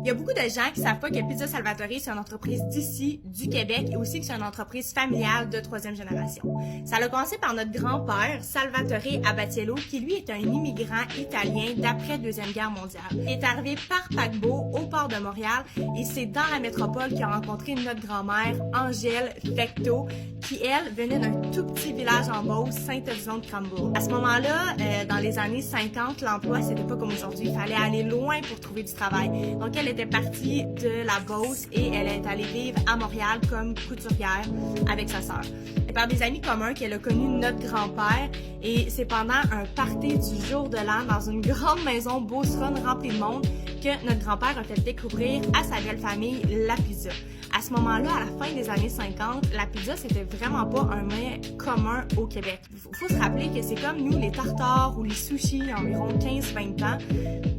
Il y a beaucoup de gens qui savent pas que Pizza Salvatore, c'est une entreprise d'ici, du Québec, et aussi que c'est une entreprise familiale de troisième génération. Ça a commencé par notre grand-père, Salvatore Abatiello, qui lui est un immigrant italien d'après Deuxième Guerre mondiale. Il est arrivé par paquebot au port de Montréal, et c'est dans la métropole qu'il a rencontré notre grand-mère, Angèle Fecteau, qui, elle, venait d'un tout petit village en Beauce, Saint-Odilon-de-Cranbourg. À ce moment-là, dans les années 50, l'emploi, c'était pas comme aujourd'hui. Il fallait aller loin pour trouver du travail. Donc, elle était partie de la Beauce et elle est allée vivre à Montréal comme couturière avec sa sœur. Et par des amis communs qu'elle a connu notre grand-père, et c'est pendant un party du jour de l'an dans une grande maison beauceronne remplie de monde que notre grand-père a fait découvrir à sa belle famille la pizza. À ce moment-là, à la fin des années 50, la pizza, c'était vraiment pas un mets commun au Québec. Faut se rappeler que c'est comme nous, les tartares ou les sushis, environ 15-20 ans.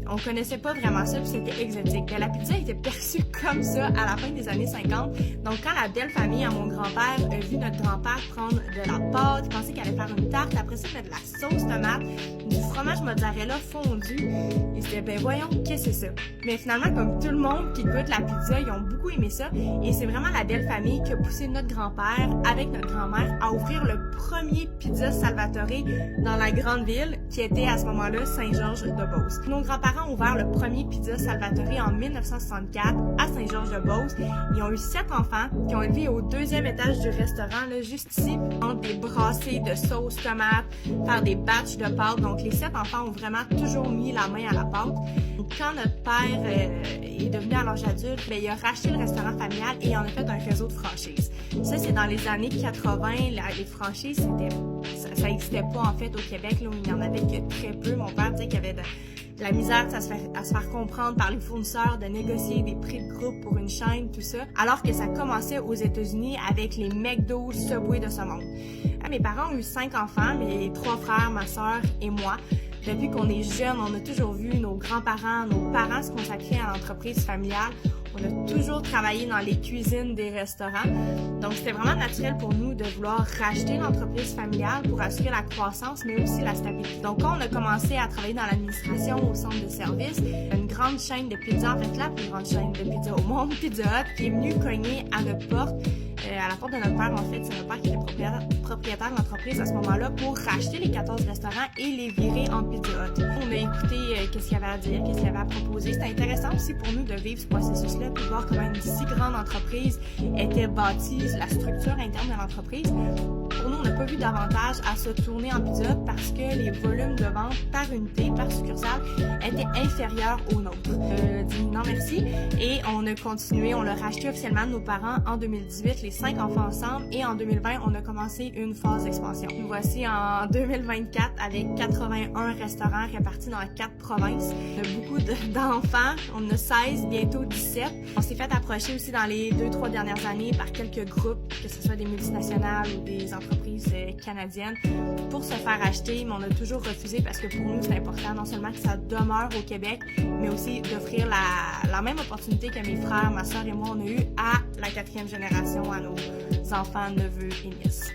On connaissait pas vraiment ça, puis c'était exotique. Mais la pizza était perçue comme ça à la fin des années 50. Donc, quand la belle famille à mon grand-père a vu notre grand-père prendre de la pâte, penser qu'elle allait faire une tarte, après ça, mettre de la sauce tomate, du fromage mozzarella fondu, et c'était, ben voyons, qu'est-ce que c'est ça? Mais finalement, comme tout le monde qui goûte la pizza, ils ont beaucoup aimé ça. Et c'est vraiment la belle famille qui a poussé notre grand-père avec notre grand-mère à ouvrir le premier Pizza Salvatore dans la grande ville, qui était à ce moment-là Saint-Georges-de-Beauce. Nos grands-parents ont ouvert le premier Pizza Salvatore en 1964 à Saint-Georges-de-Beauce. Ils ont eu 7 enfants qui ont élevé au 2e étage du restaurant, là, juste ici, des brassées de sauce tomate, faire des batchs de pâtes. Donc, les 7 enfants ont vraiment toujours mis la main à la pâte. Quand notre père est devenu à l'âge adulte, ben, il a racheté le restaurant familial et il en a fait un réseau de franchises. Ça, c'est dans les années 80. Les franchises, ça n'existait pas en fait au Québec, là, où il n'y en avait que très peu. Mon père disait qu'il y avait de la misère à se faire comprendre par les fournisseurs, de négocier des prix de groupe pour une chaîne, tout ça, alors que ça commençait aux États-Unis avec les McDo, Subway de ce monde. Mes parents ont eu 5 enfants, mes 3 frères, ma sœur et moi. Depuis qu'on est jeune, on a toujours vu nos grands-parents, nos parents se consacrer à l'entreprise familiale. On a toujours travaillé dans les cuisines des restaurants. Donc, c'était vraiment naturel pour nous de vouloir racheter l'entreprise familiale pour assurer la croissance, mais aussi la stabilité. Donc, quand on a commencé à travailler dans l'administration, au centre de service, une grande chaîne de pizza, en fait, la plus grande chaîne de pizza au monde, Pizza Hut, qui est venue cogner à notre porte, à la porte de notre père, en fait. C'est notre père qui était propriétaire de l'entreprise à ce moment-là pour racheter les 14 restaurants et les virer en Pizza Hut. On a écouté qu'est-ce qu'il y avait à dire, qu'est-ce qu'il y avait à proposer. C'était intéressant aussi pour nous de vivre ce processus-là, puis voir comment une si grande entreprise était bâtie, la structure interne de l'entreprise. Pour nous, on n'a pas vu d'avantage à se tourner en Pizza Hut parce que les volumes de vente par unité, par succursale, étaient inférieurs aux nôtres. Dit non merci, et on a continué, on l'a racheté officiellement de nos parents en 2018, les 5 enfants ensemble, et en 2020, on a commencé une phase d'expansion. Nous voici en 2024 avec 81 restaurants répartis dans 4 provinces. On a beaucoup d'enfants, on en a 16, bientôt 17. On s'est fait approcher aussi dans les 2-3 dernières années par quelques groupes, que ce soit des multinationales ou des entreprises canadiennes, pour se faire acheter, mais on a toujours refusé parce que pour nous, c'est important non seulement que ça demeure au Québec, mais aussi d'offrir la même opportunité que mes frères, ma sœur et moi, on a eu à la 4e génération, à nos enfants, neveux et nièces.